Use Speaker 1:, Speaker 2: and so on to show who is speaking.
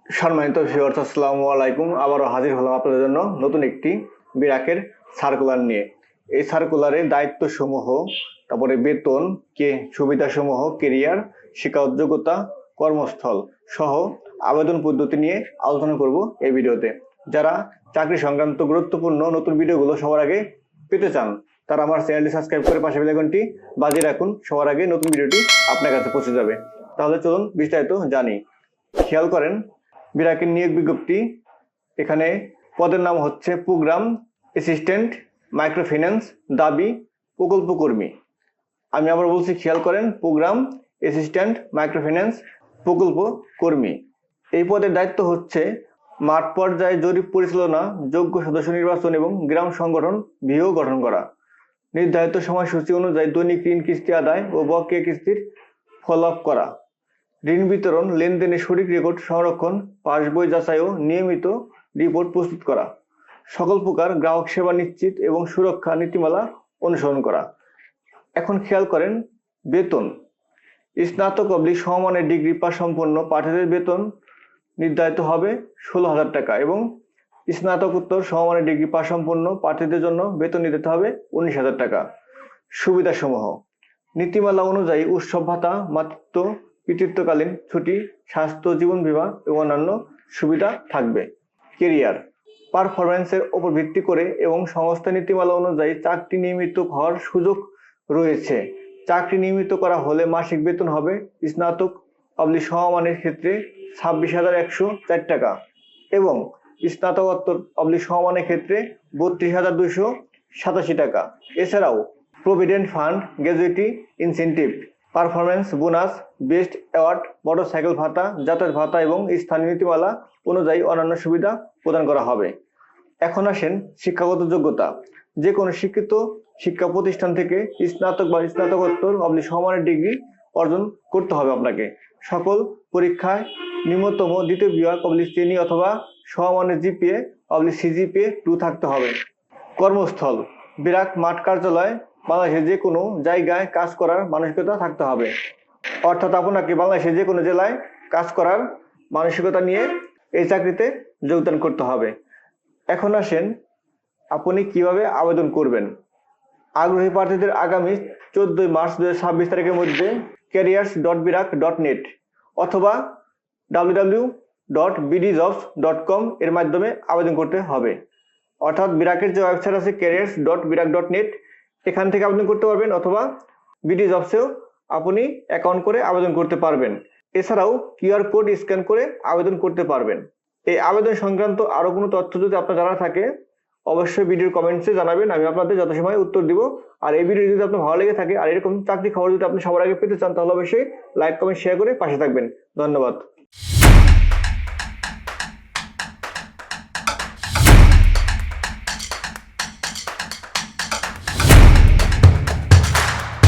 Speaker 1: সম্মানিত ভিউয়ার্স, আসসালামু আলাইকুম। আবারও হাজির হলাম আপনাদের জন্য নতুন একটি বিরাকের সার্কুলার নিয়ে। এই সার্কুলারের দায়িত্বসমূহ, তারপরে বেতন, সুবিধাসমূহ, কেরিয়ার, শিক্ষাগত যোগ্যতা, কর্মস্থল সহ আবেদন পদ্ধতি নিয়ে আলোচনা করব এই ভিডিওতে। যারা চাকরি সংক্রান্ত গুরুত্বপূর্ণ নতুন ভিডিওগুলো সবার আগে পেতে চান তারা আমার চ্যানেলটি সাবস্ক্রাইব করে পাশে বেল আইকনটি বাজিয়ে রাখুন। সবার আগে নতুন ভিডিওটি আপনার কাছে পৌঁছে যাবে। তাহলে চলুন বিস্তারিত জানি। খেয়াল করেন, বিরাকের নিয়োগ বিজ্ঞপ্তি। এখানে পদের নাম হচ্ছে প্রোগ্রাম অ্যাসিস্ট্যান্ট মাইক্রোফিন্যান্স, দাবি প্রকল্প কর্মী। আমি আবার বলছি, খেয়াল করেন, প্রোগ্রাম অ্যাসিস্ট্যান্ট মাইক্রোফিন্যান্স প্রকল্প কর্মী। এই পদের দায়িত্ব হচ্ছে মাঠ পর্যায়ে জরিপ পরিচালনা, যোগ্য সদস্য নির্বাচন এবং গ্রাম সংগঠন ভিও গঠন করা। নির্ধারিত সময়সূচি অনুযায়ী দৈনিক ঋণ কিস্তি আদায় ও বকেয়া কিস্তির ফলো আপ করা। ঋণ বিতরণ, লেনদেনের সঠিক রেকর্ড সংরক্ষণ, পাসবই যাচাই ও নিয়মিত রিপোর্ট প্রস্তুত করা। সকল প্রকার গ্রাহক সেবা নিশ্চিত এবং সুরক্ষা নীতিমালা অনুসরণ করা। এখন খেয়াল করেন, বেতন। স্নাতক অবলিক সমমানের ডিগ্রি পাস সম্পন্ন প্রার্থীদের বেতন নির্ধারিত হবে 16,000 টাকা এবং স্নাতকোত্তর সমমানের ডিগ্রি পাস সম্পন্ন প্রার্থীদের জন্য বেতন নির্ধারিত হবে 19,000 টাকা। সুবিধাসমূহ: নীতিমালা অনুযায়ী উৎসব ভাতা, মাতৃত্ব পিতৃত্বকালীন ছুটি, স্বাস্থ্য, জীবন বীমা এবং অন্যান্য সুবিধা থাকবে। কেরিয়ার: পারফরম্যান্সের উপর ভিত্তি করে এবং সংস্থা নীতিমালা অনুযায়ী চাকরি নিয়মিত হওয়ার সুযোগ রয়েছে। চাকরি নিয়মিত করা হলে মাসিক বেতন হবে স্নাতক অবলিক সমমানের ক্ষেত্রে 26,104 টাকা এবং স্নাতকোত্তর অবলিক সমমানের ক্ষেত্রে 32,287 টাকা। এছাড়াও provident fund, gratuity incentive, performance bonus, best award, motorcycle ভাতা, যাতায়াত ভাতা এবং স্থানীয় নীতিমালা অনুযায়ী অন্যান্য সুবিধা প্রদান করা হবে। এখন আসেন শিক্ষাগত যোগ্যতা। যে কোনো শিক্ষিত শিক্ষা প্রতিষ্ঠান থেকে স্নাতক বা স্নাতকোত্তর অবলিক সমমানের ডিগ্রি অর্জন করতে হবে আপনাকে। সকল পরীক্ষায় ন্যূনতম দ্বিতীয় বিভাগ অবলিক শ্রেণী অথবা সমমানের জিপিএ অবলিক সিজিপিএ 2 থাকতে হবে। কর্মস্থল: বিরাক মাঠ কার্যালয়, বাংলাদেশের যে কোনো জায়গায় কাজ করার মানসিকতা থাকতে হবে। অর্থাৎ আপনাকে বাংলাদেশের যে কোনো জেলায় কাজ করার মানসিকতা নিয়ে এই চাকরিতে যোগদান করতে হবে। এখন আসেন, আপনি কিভাবে আবেদন করবেন। আগ্রহী প্রার্থীদের আগামী 14 মার্চ 2026 তারিখের মধ্যে careers.birak.net অথবা www.bdjobs.com এর মাধ্যমে আবেদন করতে হবে। অর্থাৎ বিরাকের যে ওয়েবসাইট আছে careers.birak.net, এখান থেকে আবেদন করতে পারবেন অথবা বিডি জবসেও আপনি অ্যাকাউন্ট করে আবেদন করতে পারবেন। এছাড়াও কিউআর কোড স্ক্যান করে আবেদন করতে পারবেন। এই আবেদন সংক্রান্ত আরো কোনো তথ্য যদি আপনার জানা থাকে অবশ্যই ভিডিওর কমেন্টসে জানাবেন, আমি আপনাদের যথাসময়ে উত্তর দিব। আর এই ভিডিও যদি আপনার ভালো লেগে থাকে আর এরকম চাকরি খবর যদি আপনি সবার আগে পেতে চান তাহলে অবশ্যই লাইক, কমেন্ট, শেয়ার করে পাশে থাকবেন। ধন্যবাদ।